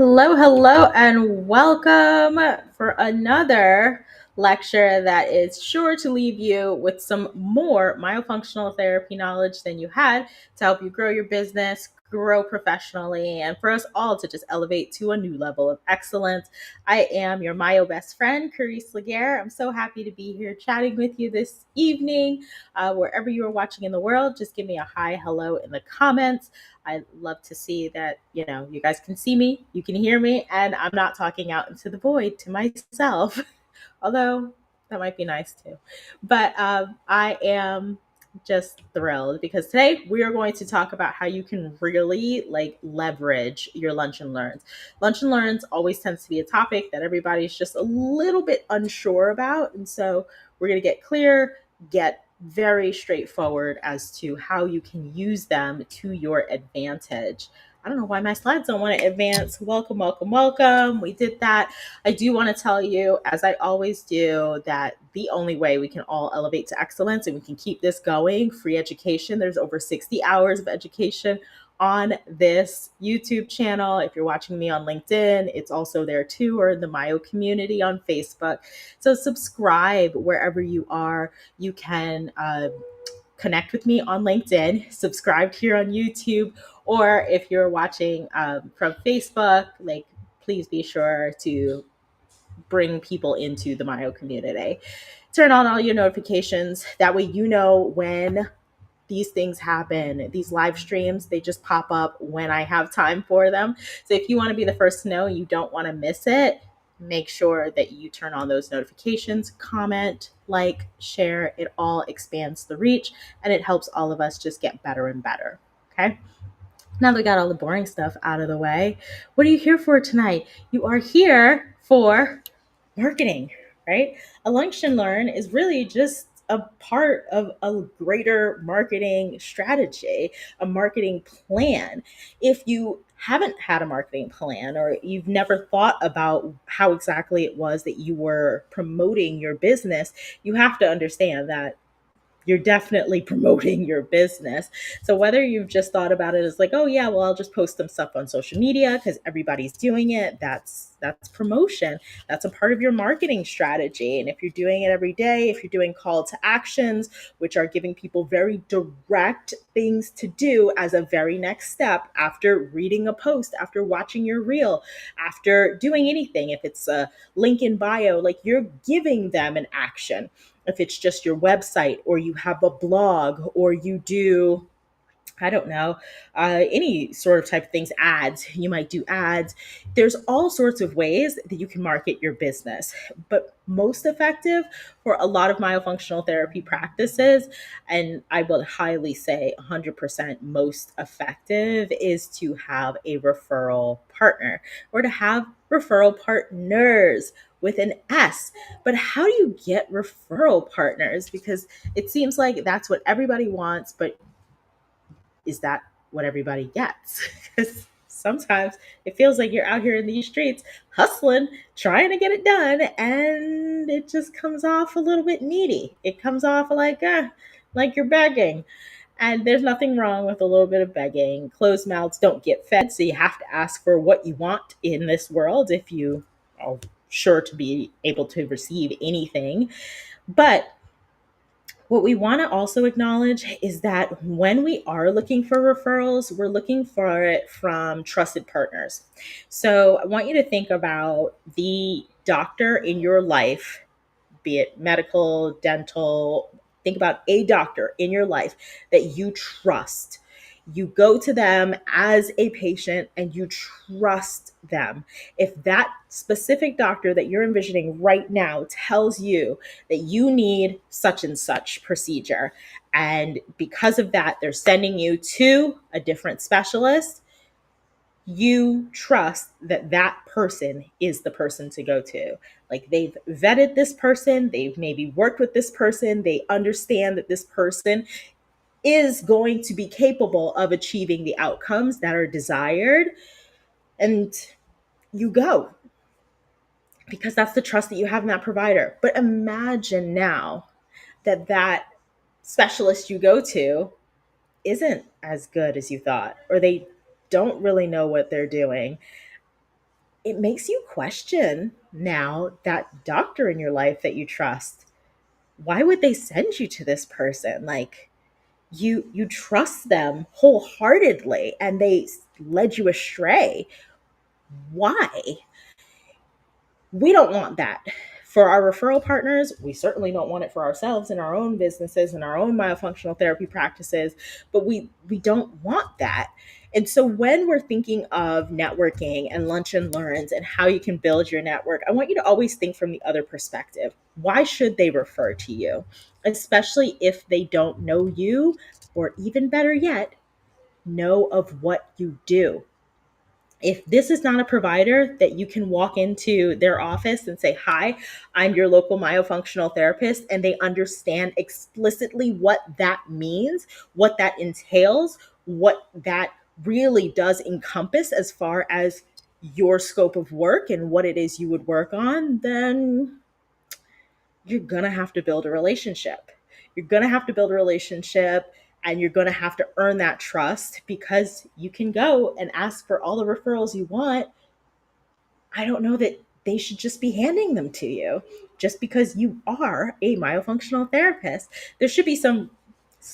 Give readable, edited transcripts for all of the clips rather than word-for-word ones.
Hello, and welcome for another lecture that is sure to leave you with some more myofunctional therapy knowledge than you had to help you grow your business, grow professionally, and for us all to just elevate to a new level of excellence. I am your myo best friend, Carice Laguerre. I'm so happy to be here chatting with you this evening. Wherever you are watching in the world, just give me a hi, hello in the comments. I love to see that, you guys can see me, you can hear me, and I'm not talking out into the void to myself, although that might be nice too. But I am just thrilled because today we are going to talk about how you can really leverage your lunch and learns. Lunch and learns always tends to be a topic that everybody's just a little bit unsure about. And so we're going to get clear, get very straightforward as to how you can use them to your advantage. I don't know why my slides don't want to advance. Welcome. We did that. I do want to tell you, as I always do, that the only way we can all elevate to excellence and we can keep this going, free education. There's over 60 hours of education on this YouTube channel. If you're watching me on LinkedIn, it's also there too, or in the Myo community on Facebook. So subscribe wherever you are. You can connect with me on LinkedIn, subscribe here on YouTube, or if you're watching from Facebook, please be sure to bring people into the Myo community. Turn on all your notifications. That way you know when these things happen. These live streams, they just pop up when I have time for them. So if you want to be the first to know, you don't want to miss it, make sure that you turn on those notifications, comment, share. It all expands the reach and it helps all of us just get better and better. Okay. Now that we got all the boring stuff out of the way, what are you here for tonight? You are here for marketing, right? A lunch and learn is really just a part of a greater marketing strategy, a marketing plan. If you haven't had a marketing plan or you've never thought about how exactly it was that you were promoting your business, you have to understand that you're definitely promoting your business. So whether you've just thought about it as like, oh yeah, well, I'll just post some stuff on social media because everybody's doing it. That's promotion. That's a part of your marketing strategy. And if you're doing it every day, if you're doing call to actions, which are giving people very direct things to do as a very next step after reading a post, after watching your reel, after doing anything, if it's a link in bio, like you're giving them an action. If it's just your website or you have a blog or you do, I don't know, any sort of type of things, ads, you might do ads. There's all sorts of ways that you can market your business. But most effective for a lot of myofunctional therapy practices, and I would highly say 100% most effective, is to have a referral partner or to have referral partners with an S. But how do you get referral partners? Because it seems like that's what everybody wants, but is that what everybody gets? Because sometimes it feels like you're out here in these streets hustling, trying to get it done, and it just comes off a little bit needy. It comes off like you're begging. And there's nothing wrong with a little bit of begging. Closed mouths don't get fed, so you have to ask for what you want in this world if you are sure to be able to receive anything. But what we want to also acknowledge is that when we are looking for referrals, we're looking for it from trusted partners. So I want you to think about the doctor in your life, be it medical, dental. Think about a doctor in your life that you trust. You go to them as a patient and you trust them. If that specific doctor that you're envisioning right now tells you that you need such and such procedure, and because of that, they're sending you to a different specialist, you trust that that person is the person to go to. Like they've vetted this person, they've maybe worked with this person, they understand that this person is going to be capable of achieving the outcomes that are desired. And you go because that's the trust that you have in that provider. But imagine now that that specialist you go to isn't as good as you thought, or they don't really know what they're doing. it makes you question now that doctor in your life that you trust. Why would they send you to this person? Like, you trust them wholeheartedly and they led you astray. Why? We don't want that for our referral partners. We certainly don't want it for ourselves in our own businesses and our own myofunctional therapy practices, but we don't want that. And so when we're thinking of networking and lunch and learns and how you can build your network, I want you to always think from the other perspective. Why should they refer to you, especially if they don't know you, or even better yet, know of what you do? If this is not a provider that you can walk into their office and say, "Hi, I'm your local myofunctional therapist," and they understand explicitly what that means, what that entails, what that really does encompass as far as your scope of work and what it is you would work on, then you're going to have to build a relationship. You're going to have to build a relationship, and you're going to have to earn that trust, because you can go and ask for all the referrals you want. I don't know that they should just be handing them to you just because you are a myofunctional therapist. There should be some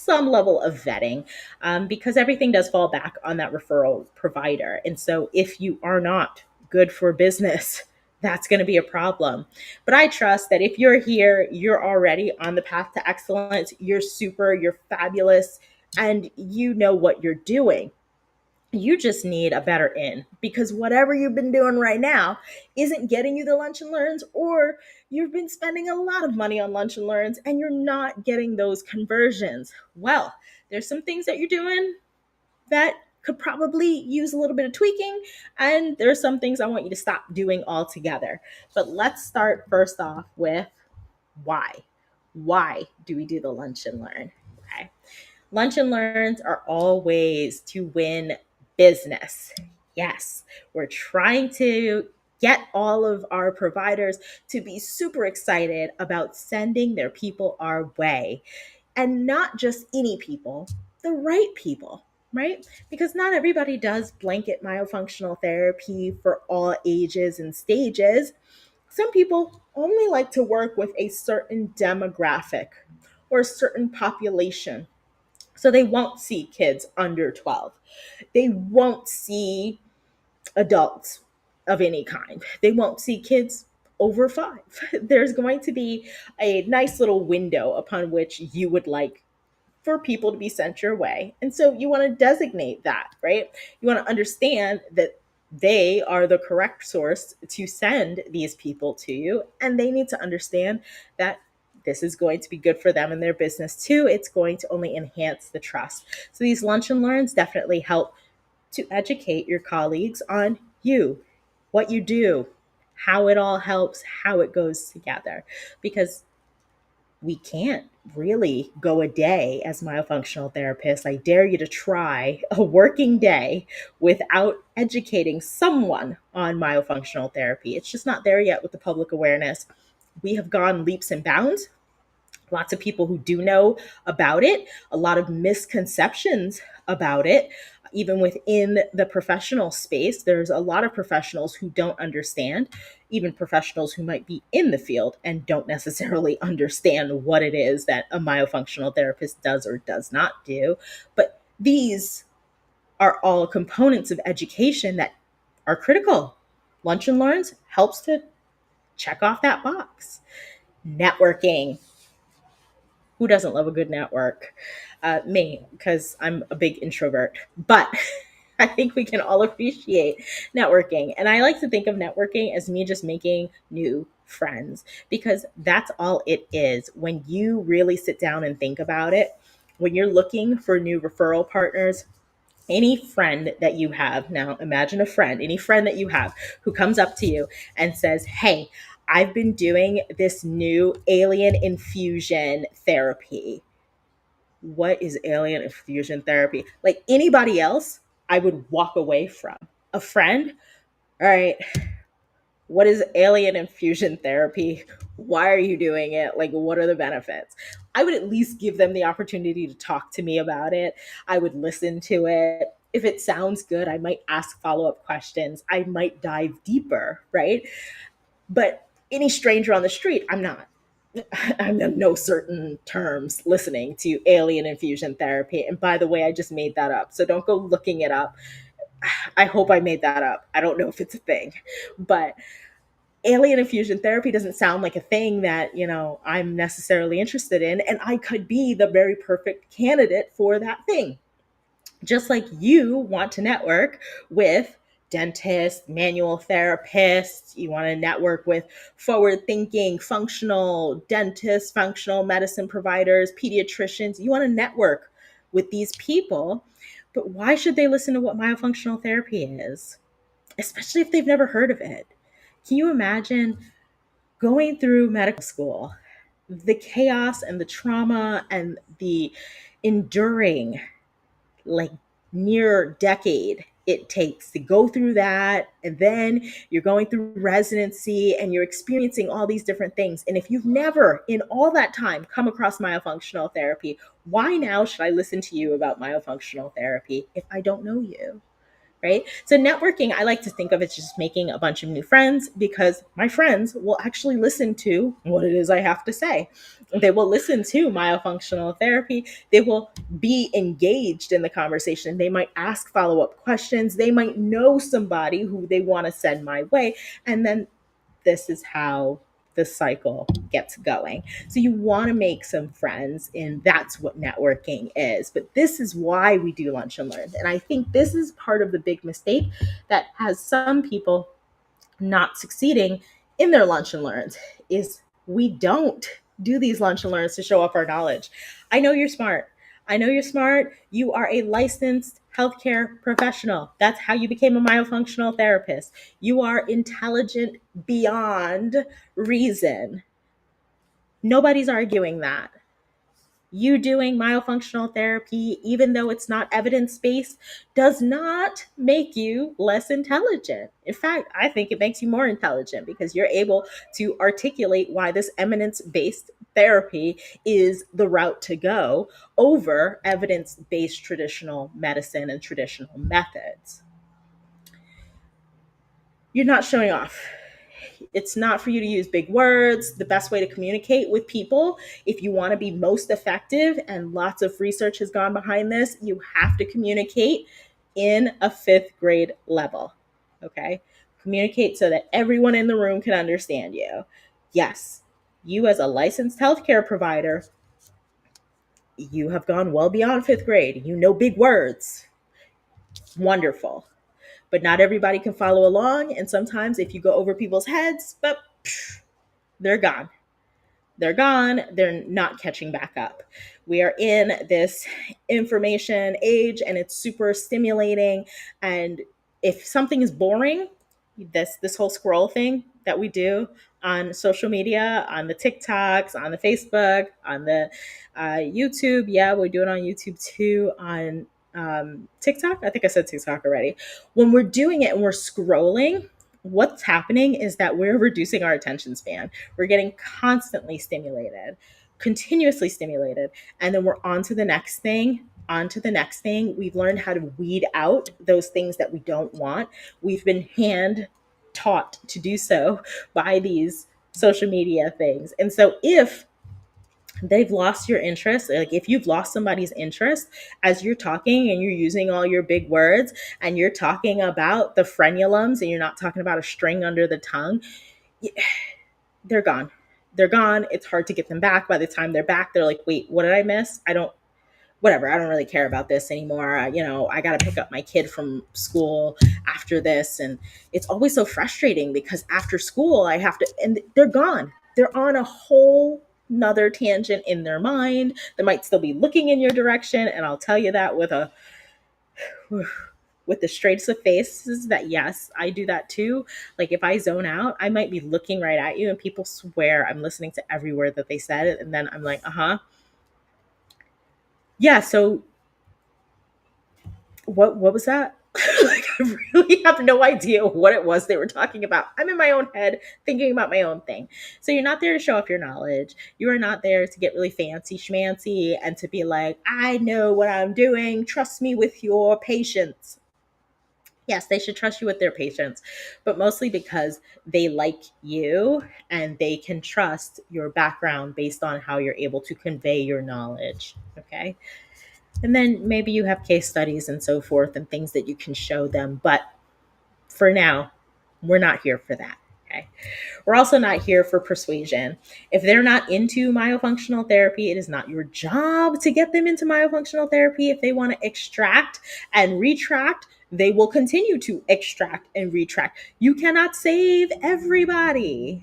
level of vetting, because everything does fall back on that referral provider. And so if you are not good for business, that's going to be a problem. But I trust that if you're here, you're already on the path to excellence. You're super, you're fabulous, and you know what you're doing. You just need a better in, because whatever you've been doing right now isn't getting you the lunch and learns, or you've been spending a lot of money on lunch and learns and you're not getting those conversions. Well, there's some things that you're doing that could probably use a little bit of tweaking, and there's some things I want you to stop doing altogether. But let's start first off with why. Why do we do the lunch and learn? Okay. Lunch and learns are all ways to win business. Yes, we're trying to get all of our providers to be super excited about sending their people our way. And not just any people, the right people, right? Because not everybody does blanket myofunctional therapy for all ages and stages. Some people only like to work with a certain demographic or a certain population. So they won't see kids under 12. They won't see adults of any kind. They won't see kids over 5. There's going to be a nice little window upon which you would like for people to be sent your way. And so you want to designate that, right? You want to understand that they are the correct source to send these people to you. And they need to understand that this is going to be good for them and their business too. It's going to only enhance the trust. So these lunch and learns definitely help to educate your colleagues on you, what you do, how it all helps, how it goes together. Because we can't really go a day as myofunctional therapists. I dare you to try a working day without educating someone on myofunctional therapy. It's just not there yet with the public awareness. We have gone leaps and bounds. Lots of people who do know about it, a lot of misconceptions about it. Even within the professional space, there's a lot of professionals who don't understand, even professionals who might be in the field and don't necessarily understand what it is that a myofunctional therapist does or does not do. But these are all components of education that are critical. Lunch and Learns helps to check off that box. Networking, who doesn't love a good network? Me, because I'm a big introvert. But I think we can all appreciate networking. And I like to think of networking as me just making new friends, because that's all it is. When you really sit down and think about it, when you're looking for new referral partners, any friend that you have, now imagine a friend, any friend that you have who comes up to you and says, "Hey, I've been doing this new alien infusion therapy." What is alien infusion therapy? Like anybody else, I would walk away from. A friend, all right, what is alien infusion therapy? Why are you doing it? Like, what are the benefits? I would at least give them the opportunity to talk to me about it. I would listen to it. if it sounds good, I might ask follow-up questions. I might dive deeper, right? But any stranger on the street, I'm not. I'm in no certain terms listening to alien infusion therapy. And by the way, I just made that up. So don't go looking it up. I hope I made that up. I don't know if it's a thing. But alien infusion therapy doesn't sound like a thing that, I'm necessarily interested in. And I could be the very perfect candidate for that thing. Just like you want to network with dentists, manual therapists, you want to network with forward thinking, functional dentists, functional medicine providers, pediatricians, you want to network with these people. But why should they listen to what myofunctional therapy is, especially if they've never heard of it? Can you imagine going through medical school, the chaos and the trauma and the enduring, like, near decade it takes to go through that, and then you're going through residency and you're experiencing all these different things, and if you've never in all that time come across myofunctional therapy, why now should I listen to you about myofunctional therapy if I don't know you? Right? So networking, I like to think of it just making a bunch of new friends, because my friends will actually listen to what it is I have to say. They will listen to myofunctional therapy. They will be engaged in the conversation. They might ask follow-up questions. They might know somebody who they want to send my way. And then this is how the cycle gets going. So you want to make some friends, and that's what networking is. But this is why we do lunch and learn. And I think this is part of the big mistake that has some people not succeeding in their lunch and learns, is we don't do these lunch and learns to show off our knowledge. I know you're smart. I know you're smart. You are a licensed healthcare professional. That's how you became a myofunctional therapist. You are intelligent beyond reason. Nobody's arguing that. You doing myofunctional therapy, even though it's not evidence based, does not make you less intelligent. In fact, I think it makes you more intelligent, because you're able to articulate why this evidence based therapy is the route to go over evidence based traditional medicine and traditional methods. You're not showing off. It's not for you to use big words. The best way to communicate with people, if you want to be most effective, and lots of research has gone behind this, you have to communicate in a fifth grade level. Okay? Communicate so that everyone in the room can understand you. Yes, you as a licensed healthcare provider, you have gone well beyond fifth grade. You know big words. Wonderful. But not everybody can follow along. And sometimes if you go over people's heads, but they're gone. They're gone. They're not catching back up. We are in this information age, and it's super stimulating. And if something is boring, this whole scroll thing that we do on social media, on the TikToks, on the Facebook, on the YouTube. Yeah, we do it on YouTube too. On TikTok, I think I said TikTok already. When we're doing it and we're scrolling, what's happening is that we're reducing our attention span. We're getting constantly stimulated, continuously stimulated, and then we're on to the next thing. On to the next thing. We've learned how to weed out those things that we don't want. We've been hand taught to do so by these social media things. And so if they've lost your interest, like if you've lost somebody's interest as you're talking and you're using all your big words and you're talking about the frenulums and you're not talking about a string under the tongue, they're gone. They're gone. It's hard to get them back. By the time they're back, they're like, wait, what did I miss? Whatever, I don't really care about this anymore. I got to pick up my kid from school after this. And it's always so frustrating, because after school, I have to, and they're gone. They're on a whole nother tangent in their mind. They might still be looking in your direction. And I'll tell you that with the straightest of faces, that yes, I do that too. Like if I zone out, I might be looking right at you and people swear I'm listening to every word that they said. And then I'm like, yeah, so what was that? really have no idea what it was they were talking about. I'm in my own head thinking about my own thing. So you're not there to show off your knowledge. You are not there to get really fancy schmancy and to be like, I know what I'm doing. Trust me with your patients. Yes, they should trust you with their patients, but mostly because they like you and they can trust your background based on how you're able to convey your knowledge. Okay. And then maybe you have case studies and so forth and things that you can show them. But for now, we're not here for that. Okay. We're also not here for persuasion. If they're not into myofunctional therapy, it is not your job to get them into myofunctional therapy. If they want to extract and retract, they will continue to extract and retract. You cannot save everybody.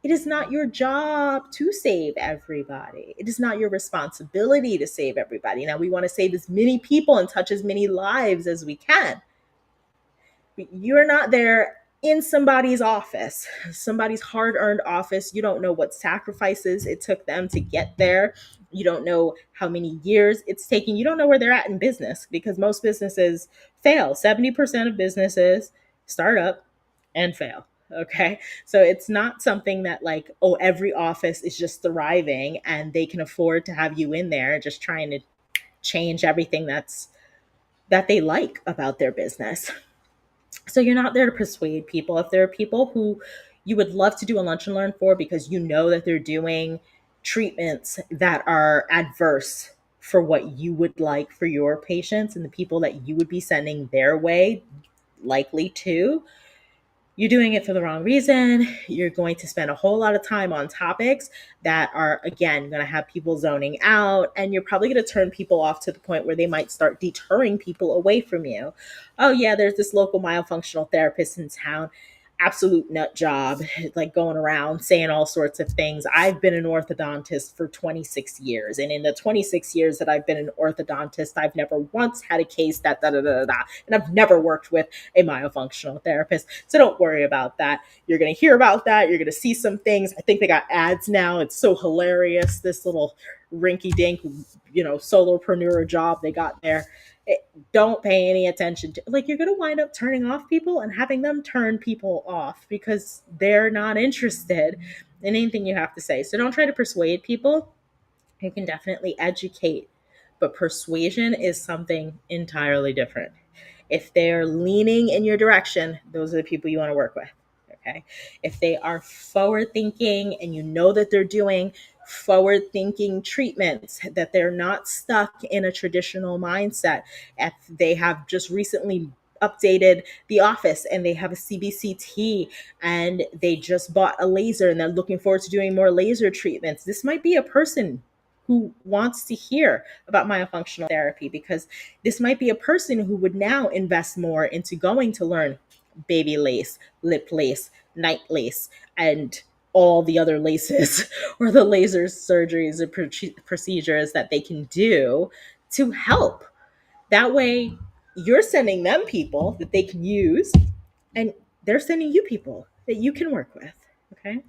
It is not your job to save everybody. It is not your responsibility to save everybody. Now, we want to save as many people and touch as many lives as we can. You're not there in somebody's office, somebody's hard earned office. You don't know what sacrifices it took them to get there. You don't know how many years it's taking. You don't know where they're at in business because most businesses fail. 70% of businesses start up and fail. Okay. So it's not something that, like, oh, every office is just thriving and they can afford to have you in there just trying to change everything that they like about their business. So you're not there to persuade people. If there are people who you would love to do a lunch and learn for because you know that they're doing treatments that are adverse for what you would like for your patients and the people that you would be sending their way, likely to, you're doing it for the wrong reason. You're going to spend a whole lot of time on topics that are, again, going to have people zoning out. And you're probably going to turn people off to the point where they might start deterring people away from you. Oh, yeah, there's this local myofunctional therapist in town. Absolute nut job, like going around saying all sorts of things. I've been an orthodontist for 26 years. And in the 26 years that I've been an orthodontist, I've never once had a case that da da da da da. And I've never worked with a myofunctional therapist. So don't worry about that. You're going to hear about that. You're going to see some things. I think they got ads now. It's so hilarious. This little rinky dink, solopreneur job they got there. Don't pay any attention to, like, you're going to wind up turning off people and having them turn people off because they're not interested in anything you have to say. So don't try to persuade people. You can definitely educate, but persuasion is something entirely different. If they're leaning in your direction, those are the people you want to work with. Okay. If they are forward thinking and you know that they're doing forward thinking treatments, that they're not stuck in a traditional mindset, if they have just recently updated the office and they have a CBCT and they just bought a laser and they're looking forward to doing more laser treatments, this might be a person who wants to hear about myofunctional therapy, because this might be a person who would now invest more into going to learn baby lace, lip lace, night lace, and all the other laces or the laser surgeries or procedures that they can do to help. That way, you're sending them people that they can use, and they're sending you people that you can work with. Okay.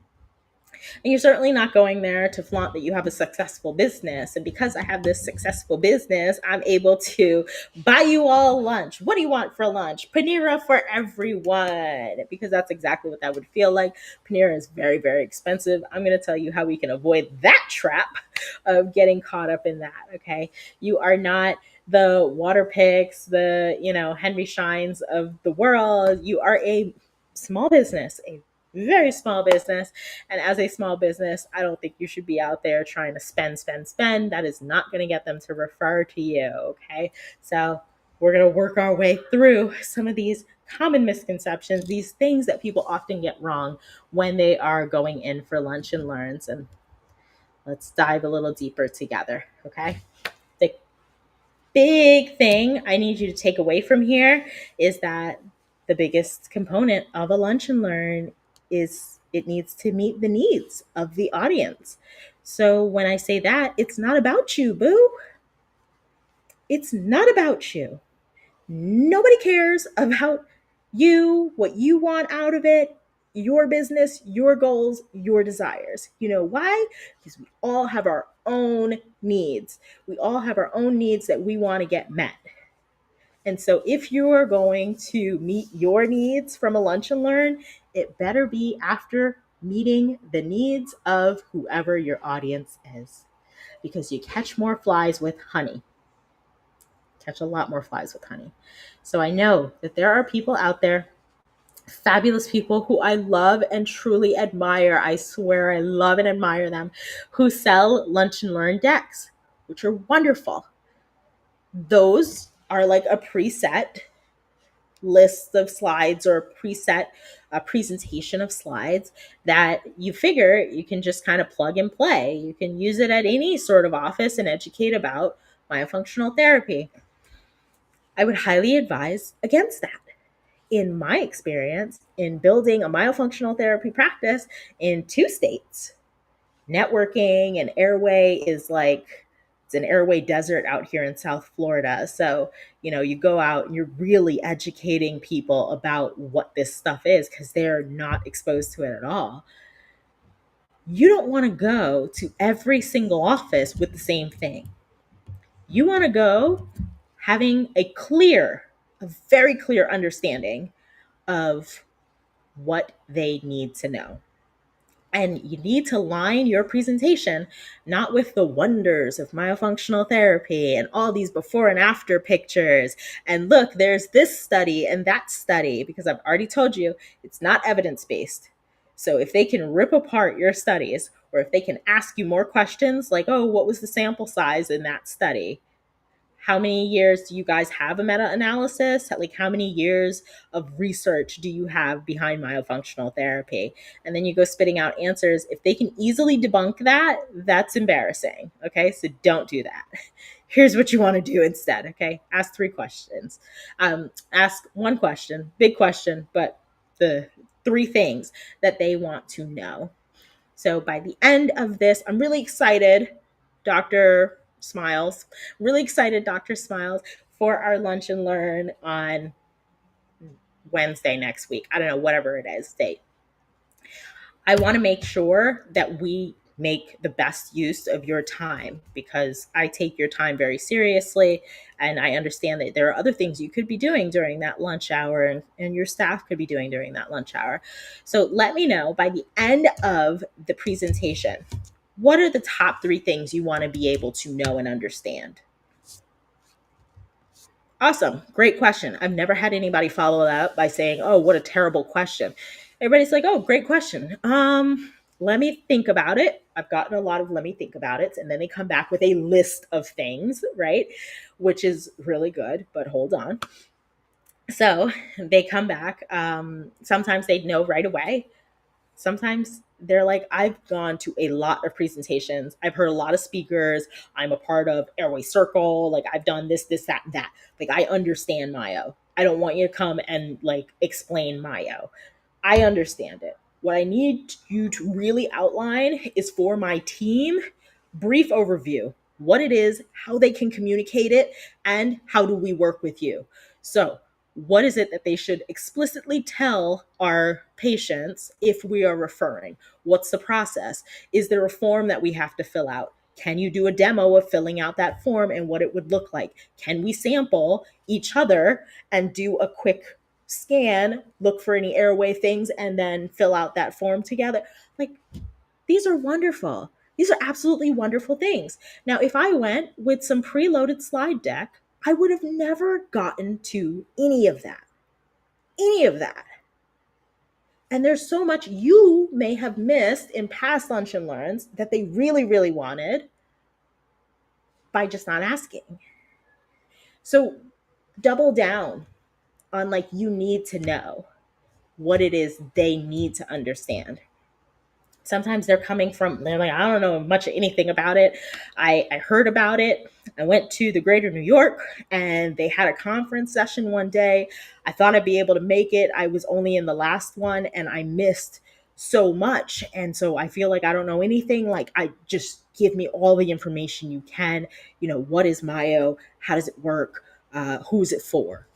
And you're certainly not going there to flaunt that you have a successful business. And because I have this successful business, I'm able to buy you all lunch. What do you want for lunch? Panera for everyone. Because that's exactly what that would feel like. Panera is very, very expensive. I'm going to tell you how we can avoid that trap of getting caught up in that. Okay. You are not the Water Picks, the, Henry Shines of the world. You are a small business, a very small business. And as a small business, I don't think you should be out there trying to spend, spend, spend. That is not going to get them to refer to you. Okay. So we're going to work our way through some of these common misconceptions, these things that people often get wrong when they are going in for lunch and learns. And let's dive a little deeper together. Okay. The big thing I need you to take away from here is that the biggest component of a lunch and learn is it needs to meet the needs of the audience. So when I say that, it's not about you, boo. It's not about you. Nobody cares about you, what you want out of it, your business, your goals, your desires. You know why? Because we all have our own needs. We all have our own needs that we want to get met. And so if you're going to meet your needs from a lunch and learn, it better be after meeting the needs of whoever your audience is, because you catch more flies with honey. Catch a lot more flies with honey. So I know that there are people out there, fabulous people who I love and truly admire. I swear I love and admire them, who sell lunch and learn decks, which are wonderful. Those are like a preset list of slides or a preset presentation of slides that you figure you can just kind of plug and play. You can use it at any sort of office and educate about myofunctional therapy. I would highly advise against that. In my experience in building a myofunctional therapy practice in 2 states, networking and airway is like, it's an airway desert out here in South Florida. So, you go out and you're really educating people about what this stuff is because they're not exposed to it at all. You don't want to go to every single office with the same thing. You want to go having a very clear understanding of what they need to know. And you need to line your presentation not with the wonders of myofunctional therapy and all these before and after pictures. And look, there's this study and that study, because I've already told you it's not evidence based. So if they can rip apart your studies, or if they can ask you more questions like, oh, what was the sample size in that study? How many years do you guys have a meta-analysis? Like, how many years of research do you have behind myofunctional therapy? And then you go spitting out answers. If they can easily debunk that, that's embarrassing. Okay, so don't do that. Here's what you want to do instead. Okay, ask 3 questions. Ask one question, big question, but the 3 things that they want to know. So by the end of this, I'm really excited, Dr. Smiles. Really excited, Dr. Smiles, for our lunch and learn on Wednesday next week. I don't know, whatever it is, date. I want to make sure that we make the best use of your time, because I take your time very seriously. And I understand that there are other things you could be doing during that lunch hour, and your staff could be doing during that lunch hour. So let me know by the end of the presentation, what are the top 3 things you want to be able to know and understand? Awesome. Great question. I've never had anybody follow that up by saying, oh, what a terrible question. Everybody's like, oh, great question. Let me think about it. I've gotten a lot of let me think about it. And then they come back with a list of things, right? Which is really good, but hold on. So they come back. Sometimes they know right away. Sometimes they're like, I've gone to a lot of presentations. I've heard a lot of speakers. I'm a part of Airway Circle. Like, I've done this, that, and that. Like, I understand Myo. I don't want you to come and like explain Myo. I understand it. What I need you to really outline is for my team, brief overview, what it is, how they can communicate it, and how do we work with you. So what is it that they should explicitly tell our patients if we are referring? What's the process? Is there a form that we have to fill out? Can you do a demo of filling out that form and what it would look like? Can we sample each other and do a quick scan, look for any airway things, and then fill out that form together? Like, these are wonderful. These are absolutely wonderful things. Now, if I went with some preloaded slide deck, I would have never gotten to any of that. Any of that. And there's so much you may have missed in past lunch and learns that they really, really wanted by just not asking. So double down on, like, you need to know what it is they need to understand. Sometimes they're like, I don't know much of anything about it. I heard about it. I went to the Greater New York and they had a conference session one day. I thought I'd be able to make it. I was only in the last one and I missed so much. And so I feel like I don't know anything. Like, I just give me all the information you can. What is Myo? How does it work? Who's it for?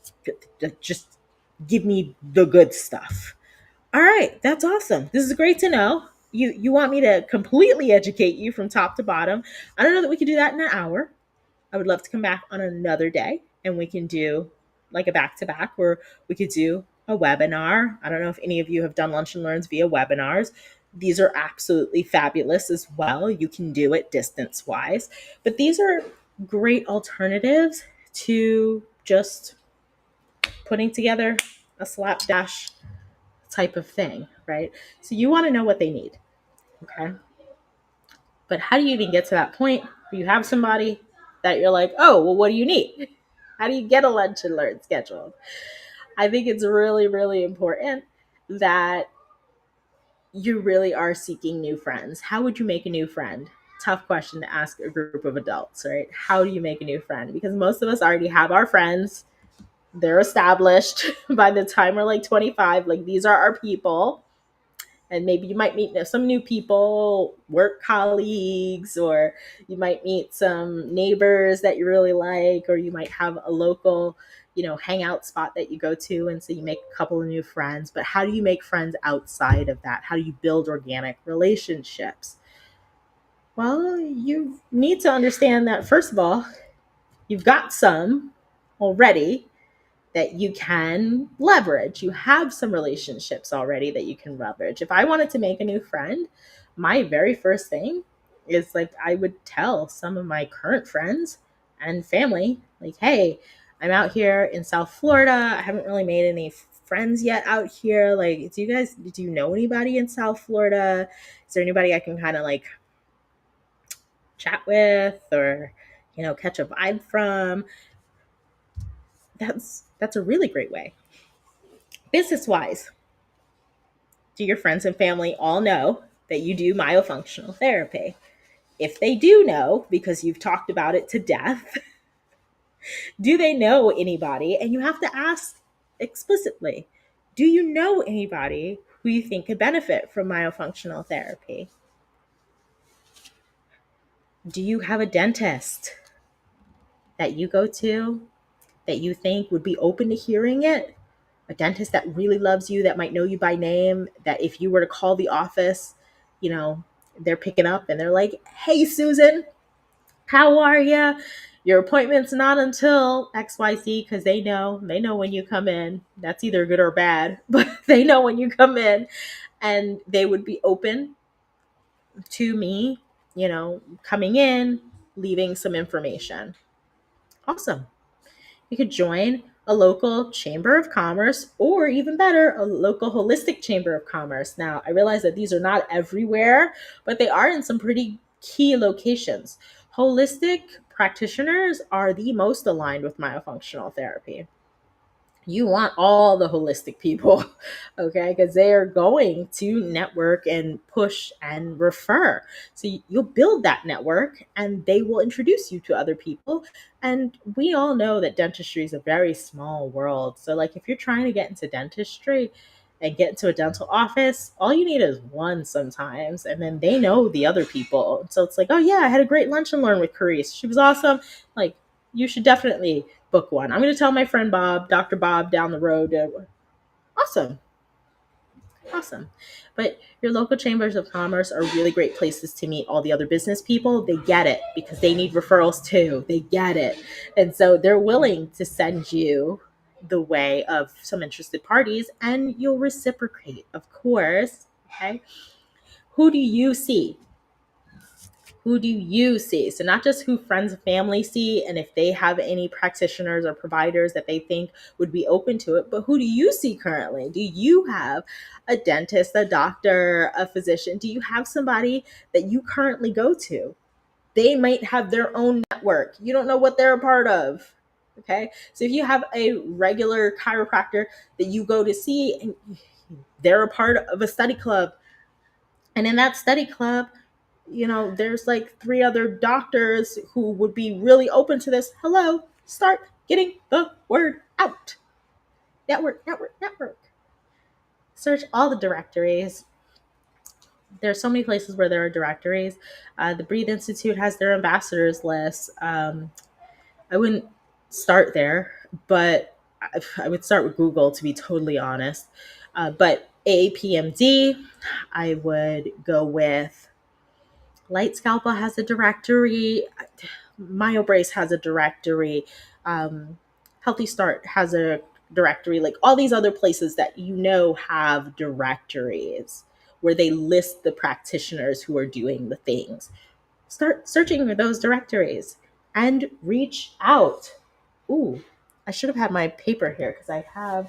Just give me the good stuff. All right, that's awesome. This is great to know. You want me to completely educate you from top to bottom. I don't know that we can do that in an hour. I would love to come back on another day and we can do like a back to back where we could do a webinar. I don't know if any of you have done lunch and learns via webinars. These are absolutely fabulous as well. You can do it distance wise, but these are great alternatives to just putting together a slapdash type of thing, right? So you want to know what they need, okay? But how do you even get to that point where you have somebody that you're like, oh, well, what do you need? How do you get a lunch and learn scheduled? I think it's really, really important that you really are seeking new friends. How would you make a new friend? Tough question to ask a group of adults, right? How do you make a new friend? Because most of us already have our friends. They're established by the time we're like 25. Like, these are our people. And maybe you might meet some new people, work colleagues, or you might meet some neighbors that you really like, or you might have a local, hangout spot that you go to. And so you make a couple of new friends. But how do you make friends outside of that? How do you build organic relationships? Well, you need to understand that, first of all, you've got some already that you can leverage. You have some relationships already that you can leverage. If I wanted to make a new friend, my very first thing is, like, I would tell some of my current friends and family, like, hey, I'm out here in South Florida. I haven't really made any friends yet out here. Like, do you know anybody in South Florida? Is there anybody I can kind of like chat with, or catch a vibe from? That's a really great way. Business wise, do your friends and family all know that you do myofunctional therapy? If they do know, because you've talked about it to death, do they know anybody? And you have to ask explicitly, do you know anybody who you think could benefit from myofunctional therapy? Do you have a dentist that you go to that you think would be open to hearing it? A dentist that really loves you, that might know you by name, that if you were to call the office, you know, they're picking up and they're like, hey, Susan, how are you? Your appointment's not until XYZ, because they know when you come in. That's either good or bad, but they know when you come in, and they would be open to me, coming in, leaving some information. Awesome. You could join a local chamber of commerce, or even better, a local holistic chamber of commerce. Now, I realize that these are not everywhere, but they are in some pretty key locations. Holistic practitioners are the most aligned with myofunctional therapy. You want all the holistic people, okay? Because they are going to network and push and refer. So you'll build that network and they will introduce you to other people. And we all know that dentistry is a very small world. So, like, if you're trying to get into dentistry and get into a dental office, all you need is one sometimes. And then they know the other people. So it's like, oh, yeah, I had a great lunch and learn with Carice. She was awesome. Like, you should definitely book one. I'm going to tell my friend Bob, Dr. Bob down the road. Awesome. Awesome. But your local chambers of commerce are really great places to meet all the other business people. They get it because they need referrals too. They get it. And so they're willing to send you the way of some interested parties, and you'll reciprocate, of course. Okay. Who do you see? Who do you see? So not just who friends and family see, and if they have any practitioners or providers that they think would be open to it, but who do you see currently? Do you have a dentist, a doctor, a physician? Do you have somebody that you currently go to? They might have their own network. You don't know what they're a part of. Okay. So if you have a regular chiropractor that you go to see and they're a part of a study club, and in that study club, there's like three other doctors who would be really open to this. Hello, start getting the word out. Network, network, network. Search all the directories. There's so many places where there are directories. The Breathe Institute has their ambassadors list. I wouldn't start there, but I would start with Google, to be totally honest. But AAPMD, I would go with. Light Scalpel has a directory. MyoBrace has a directory. Healthy Start has a directory, like all these other places that have directories where they list the practitioners who are doing the things. Start searching for those directories and reach out. Ooh, I should have had my paper here because I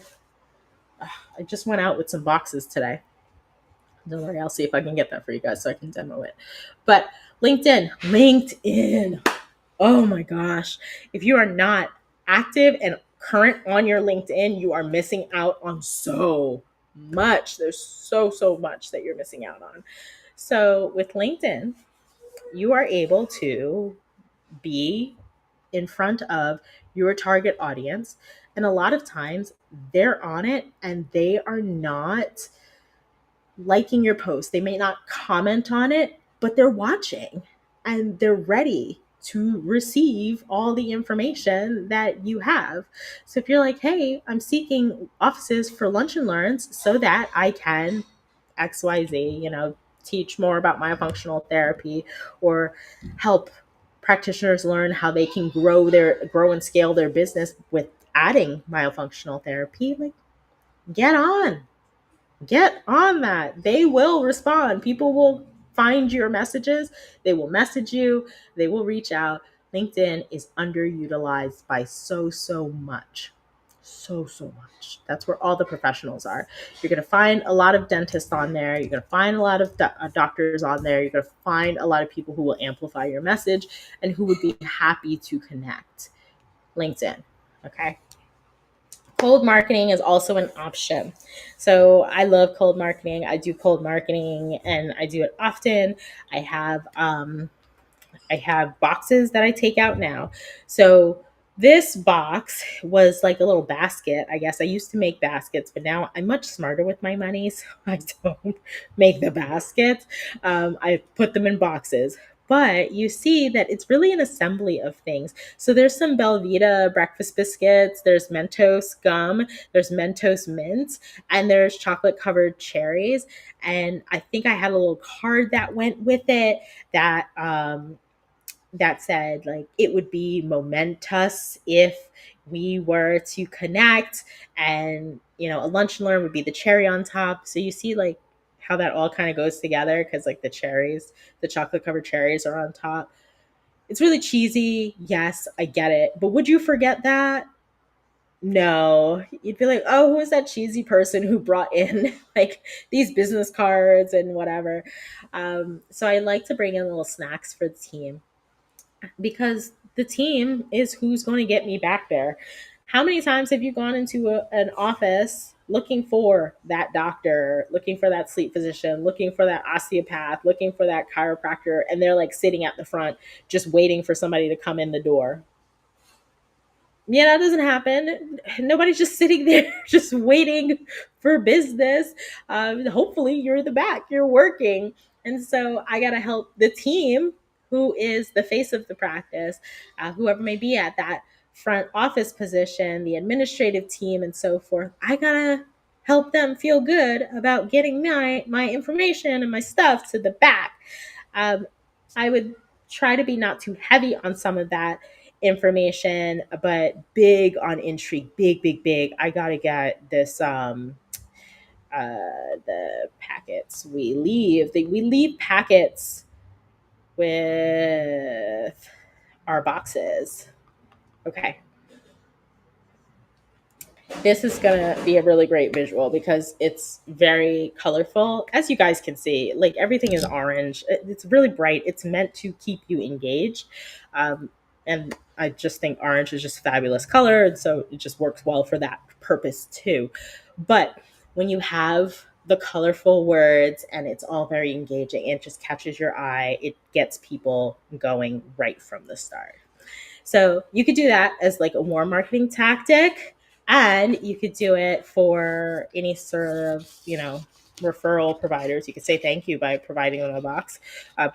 just went out with some boxes today. Don't worry, I'll see if I can get that for you guys so I can demo it. But LinkedIn. Oh my gosh. If you are not active and current on your LinkedIn, you are missing out on so much. There's so much that you're missing out on. So with LinkedIn, you are able to be in front of your target audience. And a lot of times they're on it and they are not liking your post. They may not comment on it, but they're watching and they're ready to receive all the information that you have. So if you're like, hey, I'm seeking offices for lunch and learns so that I can XYZ, teach more about myofunctional therapy or help practitioners learn how they can grow and scale their business with adding myofunctional therapy, like get on get on that. They will respond. People will find your messages. They will message you. They will reach out. LinkedIn is underutilized by so much. So much. That's where all the professionals are. You're going to find a lot of dentists on there. You're going to find a lot of doctors on there. You're going to find a lot of people who will amplify your message and who would be happy to connect. LinkedIn. Okay. Cold marketing is also an option. So I love cold marketing. I do cold marketing and I do it often. I have I have boxes that I take out now. So this box was like a little basket. I guess I used to make baskets, but now I'm much smarter with my money. So I don't make the baskets. I put them in boxes. But you see that it's really an assembly of things. So there's some Belvita breakfast biscuits, there's Mentos gum, there's Mentos mints, and there's chocolate covered cherries. And I think I had a little card that went with it that said like it would be momentous if we were to connect, and a lunch and learn would be the cherry on top. So you see like how that all kind of goes together, because like the chocolate covered cherries are on top. It's really cheesy, yes, I get it, but would you forget that? No, you'd be like, oh, who is that cheesy person who brought in like these business cards and whatever. So I like to bring in little snacks for the team, because the team is who's going to get me back there. How many times have you gone into an office looking for that doctor, looking for that sleep physician, looking for that osteopath, looking for that chiropractor, and they're like sitting at the front just waiting for somebody to come in the door? Yeah, that doesn't happen. Nobody's just sitting there just waiting for business. Hopefully you're the back, you're working. And so I got to help the team, who is the face of the practice, whoever may be at that front office position, the administrative team, and so forth. I got to help them feel good about getting my information and my stuff to the back. Um, I would try to be not too heavy on some of that information, but big on intrigue. Big. I gotta get this. The packets we leave packets with our boxes. Okay. This is going to be a really great visual because it's very colorful. As you guys can see, like everything is orange. It's really bright. It's meant to keep you engaged. And I just think orange is just fabulous color. And so it just works well for that purpose too. But when you have the colorful words and it's all very engaging, it just catches your eye. It gets people going right from the start. So you could do that as like a warm marketing tactic, and you could do it for any sort of, referral providers. You could say thank you by providing them a box,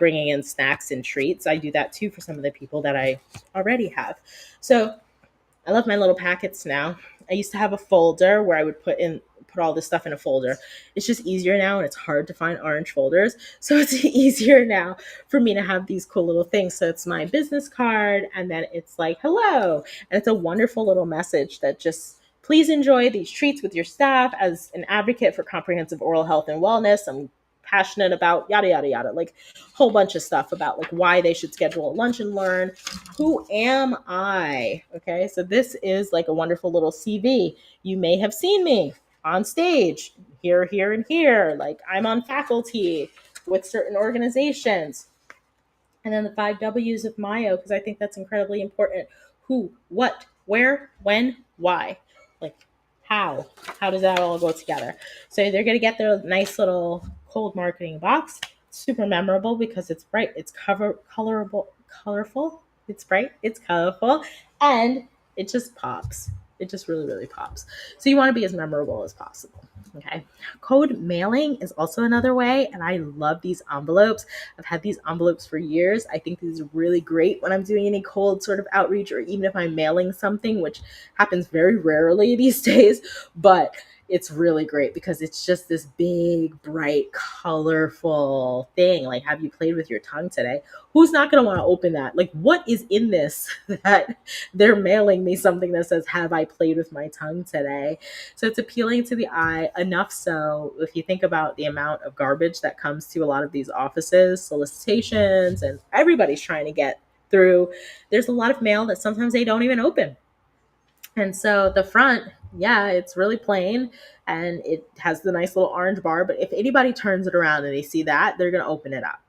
bringing in snacks and treats. I do that too for some of the people that I already have. So I love my little packets now. I used to have a folder where I would put all this stuff in a folder. It's just easier now, and it's hard to find orange folders. So it's easier now for me to have these cool little things. So it's my business card, and then it's like, hello. And it's a wonderful little message that just, please enjoy these treats with your staff. As an advocate for comprehensive oral health and wellness, I'm passionate about yada, yada, yada, like a whole bunch of stuff about like why they should schedule a lunch and learn. Who am I? Okay. So this is like a wonderful little CV. You may have seen me on stage here, here, and here. Like I'm on faculty with certain organizations. And then the 5 W's of Myo, because I think that's incredibly important. Who, what, where, when, why. Like how? How does that all go together? So they're going to get their nice little cold marketing box. Super memorable because it's bright, it's colorful, it's bright, it's colorful, and it just pops. It just really, really pops. So you want to be as memorable as possible. Okay. Code mailing is also another way, and I love these envelopes. I've had these envelopes for years. I think these are really great when I'm doing any cold sort of outreach, or even if I'm mailing something, which happens very rarely these days, but it's really great because it's just this big, bright, colorful thing. Like, have you played with your tongue today? Who's not going to want to open that? Like, what is in this that they're mailing me something that says, have I played with my tongue today? So it's appealing to the eye enough so if you think about the amount of garbage that comes to a lot of these offices, solicitations, and everybody's trying to get through, there's a lot of mail that sometimes they don't even open. And so the front, yeah, it's really plain and it has the nice little orange bar. But if anybody turns it around and they see that, they're going to open it up.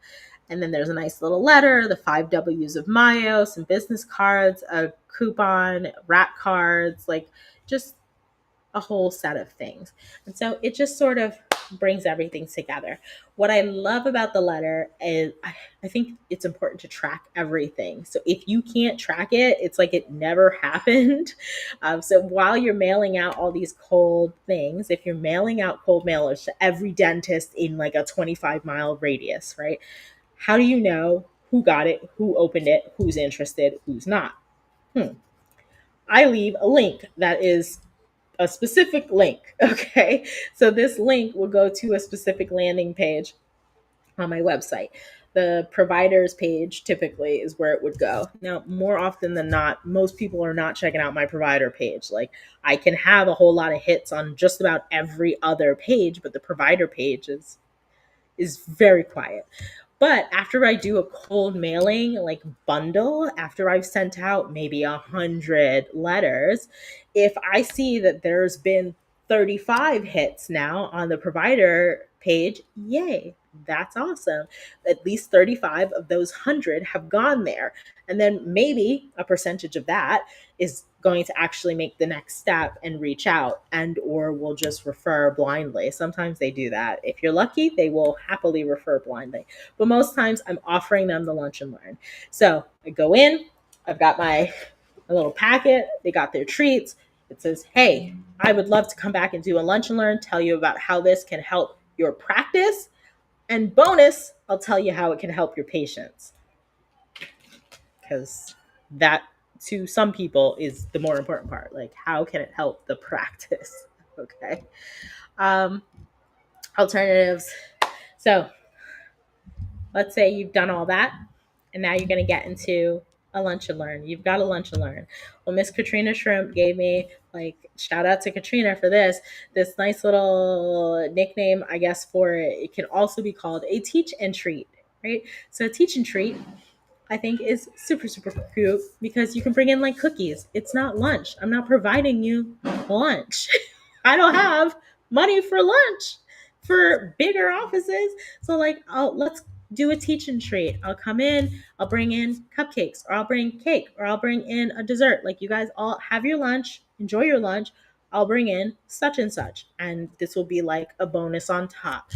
And then there's a nice little letter, the 5 W's of Myo, some business cards, a coupon, rat cards, like just a whole set of things. And so it just sort of brings everything together. What I love about the letter is I think it's important to track everything. So if you can't track it, it's like it never happened. So while you're mailing out all these cold things, if you're mailing out cold mailers to every dentist in like a 25-mile radius, right? How do you know who got it, who opened it, who's interested, who's not? I leave a link that is a specific link. Okay. So this link will go to a specific landing page on my website. The providers page typically is where it would go. Now, more often than not, most people are not checking out my provider page. Like I can have a whole lot of hits on just about every other page, but the provider page is very quiet. But after I do a cold mailing, like bundle, after I've sent out maybe 100 letters, if I see that there's been 35 hits now on the provider page, yay, that's awesome. At least 35 of those 100 have gone there. And then maybe a percentage of that is going to actually make the next step and reach out and or will just refer blindly. Sometimes they do that. If you're lucky, they will happily refer blindly. But most times I'm offering them the lunch and learn. So I go in, I've got my little packet, they got their treats. It says, hey, I would love to come back and do a lunch and learn, tell you about how this can help your practice. And bonus, I'll tell you how it can help your patients. Because that to some people is the more important part. Like, how can it help the practice? Okay. Um, Alternatives. So let's say you've done all that and now you're going to get into a lunch and learn. You've got a lunch and learn. Well, Miss Katrina Shrimp gave me, like, shout out to Katrina for this nice little nickname, I guess, for it. It can also be called a teach and treat, right? So a teach and treat, I think, is super, super cute because you can bring in like cookies. It's not lunch. I'm not providing you lunch. I don't have money for lunch for bigger offices. So like, let's do a teach and treat. I'll come in, I'll bring in cupcakes, or I'll bring cake, or I'll bring in a dessert. Like, you guys all have your lunch, enjoy your lunch. I'll bring in such and such. And this will be like a bonus on top.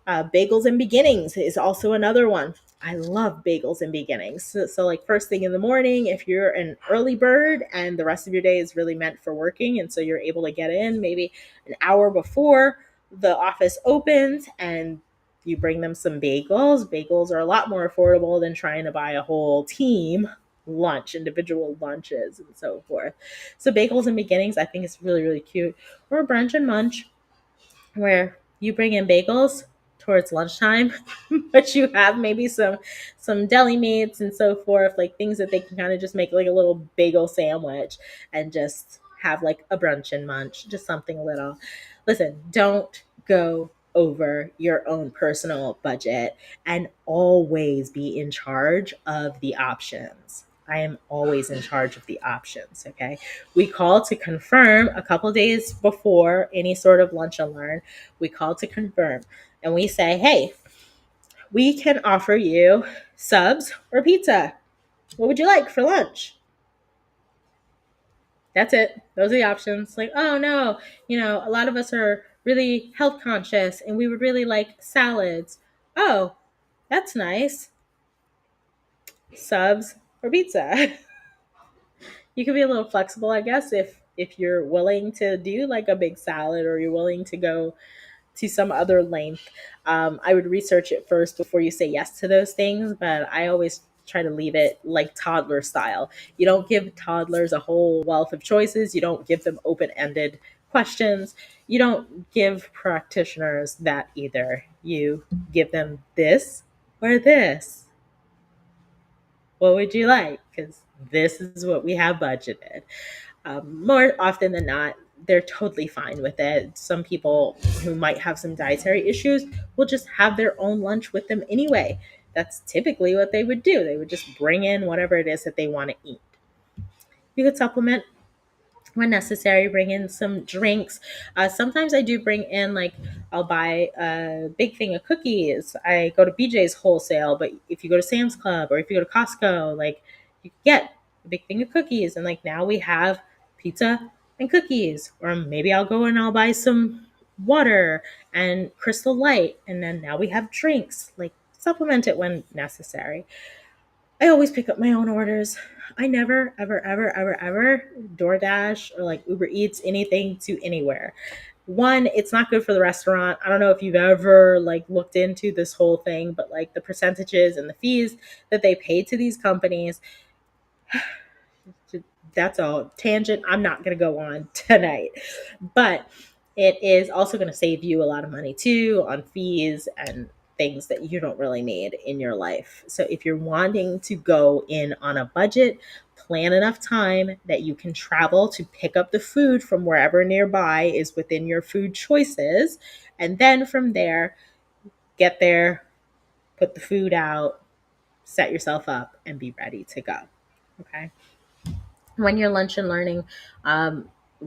Bagels and beginnings is also another one. I love bagels and beginnings. So like first thing in the morning, if you're an early bird and the rest of your day is really meant for working, and so you're able to get in maybe an hour before the office opens and you bring them some bagels. Bagels are a lot more affordable than trying to buy a whole team lunch, individual lunches, and so forth. So bagels and beginnings, I think, is really, really cute. Or a brunch and munch. where you bring in bagels towards lunchtime, but you have maybe some deli meats and so forth, like things that they can kind of just make like a little bagel sandwich and just have like a brunch and munch, just something little. Listen, don't go over your own personal budget, and always be in charge of the options. I am always in charge of the options, okay? We call to confirm a couple days before any sort of lunch and learn. We call to confirm and we say, hey, we can offer you subs or pizza. What would you like for lunch? That's it. Those are the options. Like, oh no, a lot of us are really health conscious and we would really like salads. Oh, that's nice. Subs or pizza. You can be a little flexible, I guess, if you're willing to do like a big salad or you're willing to go to some other length. I would research it first before you say yes to those things, but I always try to leave it like toddler style. You don't give toddlers a whole wealth of choices. You don't give them open-ended questions. You don't give practitioners that either. You give them this or this. What would you like? Because this is what we have budgeted. More often than not, they're totally fine with it. Some people who might have some dietary issues will just have their own lunch with them anyway. That's typically what they would do. They would just bring in whatever it is that they want to eat. You could supplement when necessary, bring in some drinks. Sometimes I do bring in, like, I'll buy a big thing of cookies. I go to BJ's wholesale, but if you go to Sam's Club or if you go to Costco, like, you can get a big thing of cookies. And like now we have pizza and cookies. Or maybe I'll go and I'll buy some water and Crystal Light. And then now we have drinks. Like, supplement it when necessary. I always pick up my own orders. I never, ever, ever, ever, ever DoorDash or like Uber Eats anything to anywhere. One, it's not good for the restaurant. I don't know if you've ever like looked into this whole thing, but like the percentages and the fees that they pay to these companies, that's all tangent I'm not going to go on tonight. But it is also going to save you a lot of money too on fees and things that you don't really need in your life. So if you're wanting to go in on a budget, plan enough time that you can travel to pick up the food from wherever nearby is within your food choices. And then from there, get there, put the food out, set yourself up, and be ready to go. Okay. When you're lunch and learning,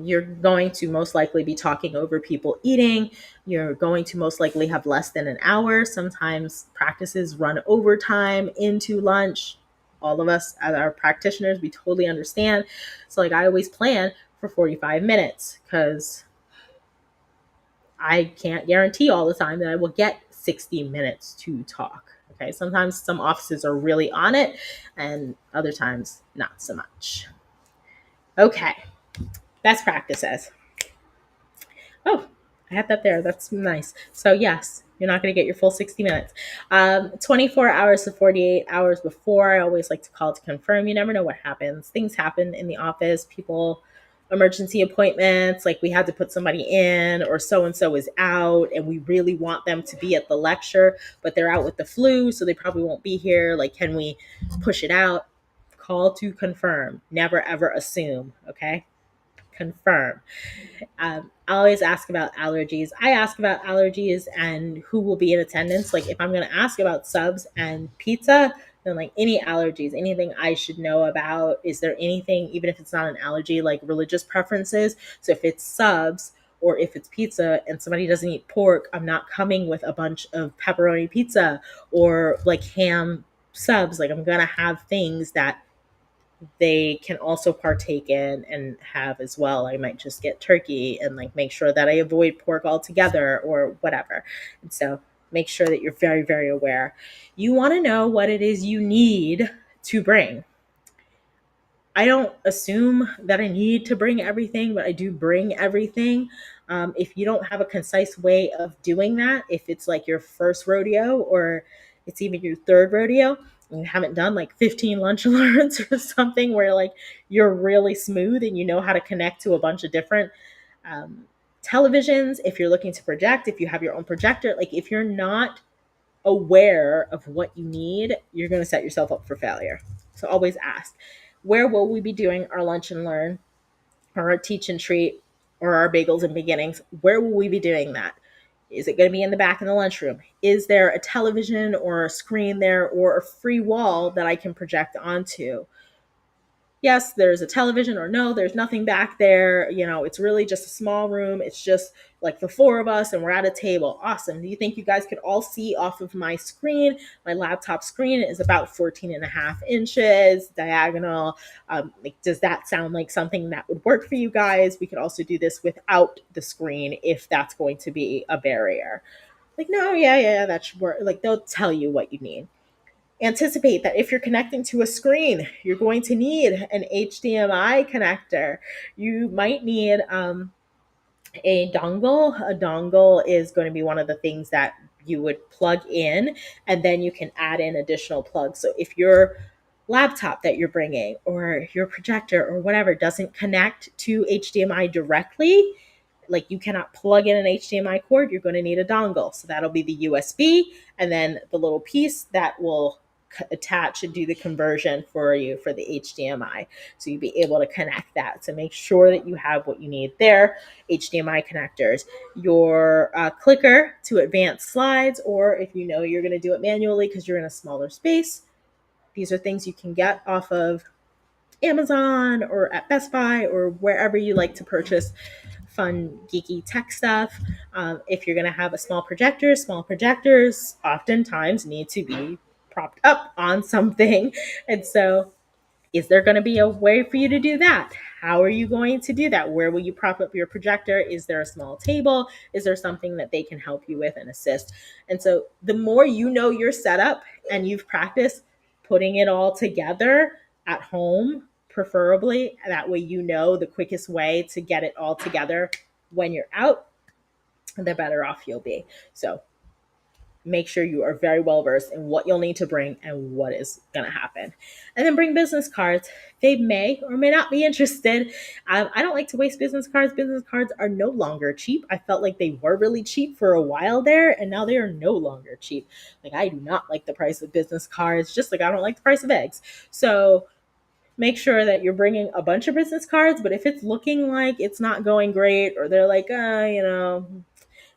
you're going to most likely be talking over people eating. You're going to most likely have less than an hour. Sometimes practices run overtime into lunch. All of us as our practitioners, we totally understand. So like I always plan for 45 minutes because I can't guarantee all the time that I will get 60 minutes to talk. Okay. Sometimes some offices are really on it and other times not so much. Okay. Best practices. Oh, I had that there. That's nice. So yes, you're not going to get your full 60 minutes. 24 hours to 48 hours before, I always like to call to confirm. You never know what happens. Things happen in the office. People, emergency appointments, like we had to put somebody in or so-and-so is out and we really want them to be at the lecture, but they're out with the flu, so they probably won't be here. Like, can we push it out? Call to confirm. Never, ever assume, okay? Confirm. I always ask about allergies. I ask about allergies and who will be in attendance. Like if I'm going to ask about subs and pizza, then like any allergies, anything I should know about. Is there anything, even if it's not an allergy, like religious preferences? So if it's subs or if it's pizza and somebody doesn't eat pork, I'm not coming with a bunch of pepperoni pizza or like ham subs. Like I'm going to have things that they can also partake in and have as well. I might just get turkey and like make sure that I avoid pork altogether or whatever. And so make sure that you're very, very aware. You want to know what it is you need to bring. I don't assume that I need to bring everything, but I do bring everything. If you don't have a concise way of doing that, if it's like your first rodeo or it's even your third rodeo, and you haven't done like 15 lunch and learns or something where like you're really smooth and you know how to connect to a bunch of different um, televisions, if you're looking to project, if you have your own projector, like if you're not aware of what you need, you're going to set yourself up for failure. So always ask, where will we be doing our lunch and learn or our teach and treat or our bagels and beginnings? Where will we be doing that? Is it going to be in the back in the lunchroom? Is there a television or a screen there or a free wall that I can project onto? Yes, there's a television, or no, there's nothing back there. It's really just a small room. It's just like the four of us and we're at a table. Awesome. Do you think you guys could all see off of my screen? My laptop screen is about 14 and a half inches diagonal. Like, does that sound like something that would work for you guys? We could also do this without the screen if that's going to be a barrier. Like, no, yeah, that should work. Like, they'll tell you what you need. Anticipate that if you're connecting to a screen, you're going to need an HDMI connector. You might need a dongle. A dongle is going to be one of the things that you would plug in, and then you can add in additional plugs. So if your laptop that you're bringing or your projector or whatever doesn't connect to HDMI directly, like you cannot plug in an HDMI cord, you're going to need a dongle. So that'll be the USB and then the little piece that will attach and do the conversion for you for the HDMI. So you'll be able to connect that. So make sure that you have what you need there. HDMI connectors, your clicker to advance slides, or if you know you're going to do it manually because you're in a smaller space, these are things you can get off of Amazon or at Best Buy or wherever you like to purchase fun, geeky tech stuff. If you're going to have a small projectors oftentimes need to be propped up on something. And so, is there going to be a way for you to do that? How are you going to do that? Where will you prop up your projector? Is there a small table? Is there something that they can help you with and assist? And so, the more you know your setup and you've practiced putting it all together at home, preferably, that way you know the quickest way to get it all together when you're out, the better off you'll be. So, make sure you are very well versed in what you'll need to bring and what is going to happen. And then bring business cards. They may or may not be interested. I don't like to waste business cards. Business cards are no longer cheap. I felt like they were really cheap for a while there, and now they are no longer cheap. Like, I do not like the price of business cards, just like I don't like the price of eggs. So make sure that you're bringing a bunch of business cards, but if it's looking like it's not going great, or they're like,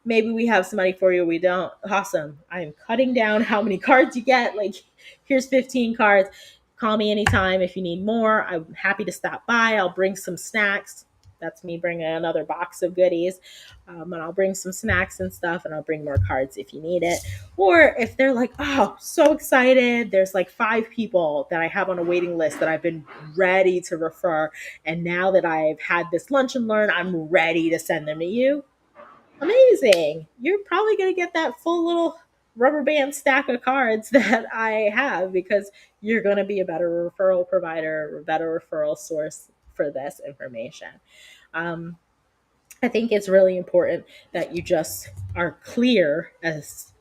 maybe we have somebody for you, we don't. Awesome. I'm cutting down how many cards you get. Like, here's 15 cards. Call me anytime if you need more. I'm happy to stop by. I'll bring some snacks. That's me bringing another box of goodies. And I'll bring some snacks and stuff, and I'll bring more cards if you need it. Or if they're like, oh, so excited, there's like 5 people that I have on a waiting list that I've been ready to refer. And now that I've had this lunch and learn, I'm ready to send them to you. Amazing. You're probably going to get that full little rubber band stack of cards that I have, because you're going to be a better referral provider, a better referral source for this information. Um, I think it's really important that you just are clear as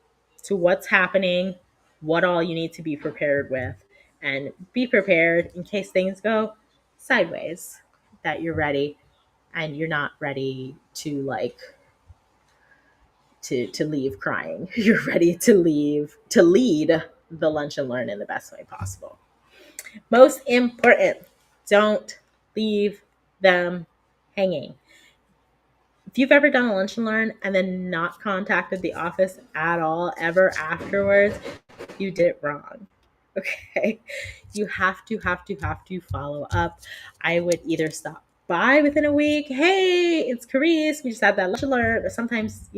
to what's happening, what all you need to be prepared with, and be prepared in case things go sideways, that you're ready and you're not ready to to leave crying. You're ready to lead the lunch and learn in the best way possible. Most important, don't leave them hanging. If you've ever done a lunch and learn and then not contacted the office at all ever afterwards, you did it wrong. Okay. You have to follow up. I would either stop by within a week. Hey, it's Carice. We just had that lunch and learn. Or sometimes,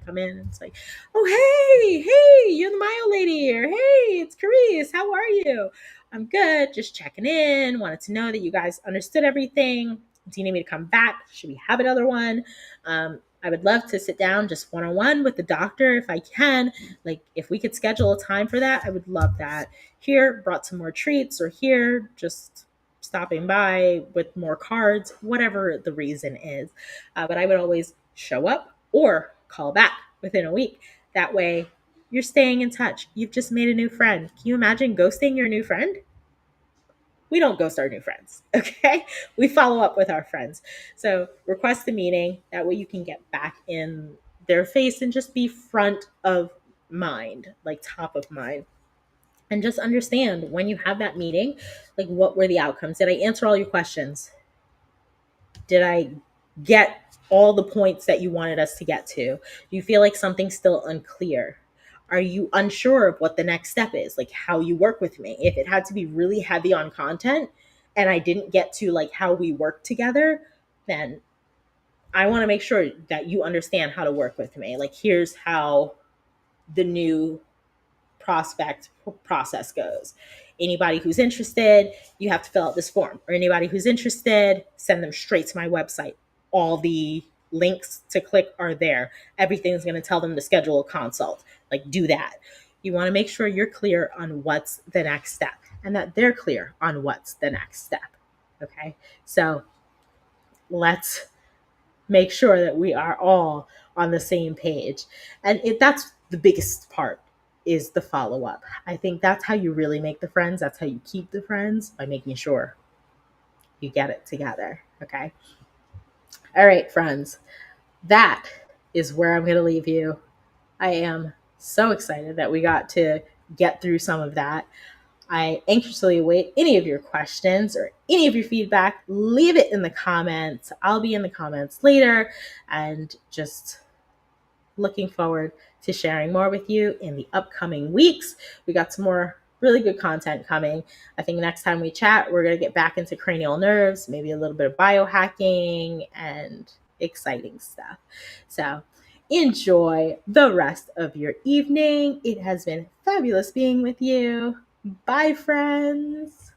come in and it's like, oh, hey, you're the Mile lady. Or hey, it's Carice. How are you? I'm good. Just checking in. Wanted to know that you guys understood everything. Do you need me to come back? Should we have another one? I would love to sit down just one-on-one with the doctor if I can. Like, if we could schedule a time for that, I would love that. Here, brought some more treats, or here, just stopping by with more cards, whatever the reason is. But I would always show up or call back within a week. That way, you're staying in touch. You've just made a new friend. Can you imagine ghosting your new friend? We don't ghost our new friends, okay? We follow up with our friends. So request a meeting. That way you can get back in their face and just be front of mind, like top of mind. And just understand when you have that meeting, like what were the outcomes? Did I answer all your questions? Did I get all the points that you wanted us to get to? Do you feel like something's still unclear? Are you unsure of what the next step is, like how you work with me? If it had to be really heavy on content and I didn't get to like how we work together, then I want to make sure that you understand how to work with me. Like, here's how the new prospect process goes. Anybody who's interested, you have to fill out this form. Or anybody who's interested, send them straight to my website. All the links to click are there. Everything's going to tell them to schedule a consult. Like, do that. You want to make sure you're clear on what's the next step and that they're clear on what's the next step. Okay. So let's make sure that we are all on the same page. And that's the biggest part, is the follow up. I think that's how you really make the friends. That's how you keep the friends, by making sure you get it together. Okay. All right, friends. That is where I'm going to leave you. I am so excited that we got to get through some of that. I anxiously await any of your questions or any of your feedback. Leave it in the comments. I'll be in the comments later, and just looking forward to sharing more with you in the upcoming weeks. We got some more really good content coming. I think next time we chat, we're going to get back into cranial nerves, maybe a little bit of biohacking and exciting stuff. So enjoy the rest of your evening. It has been fabulous being with you. Bye, friends.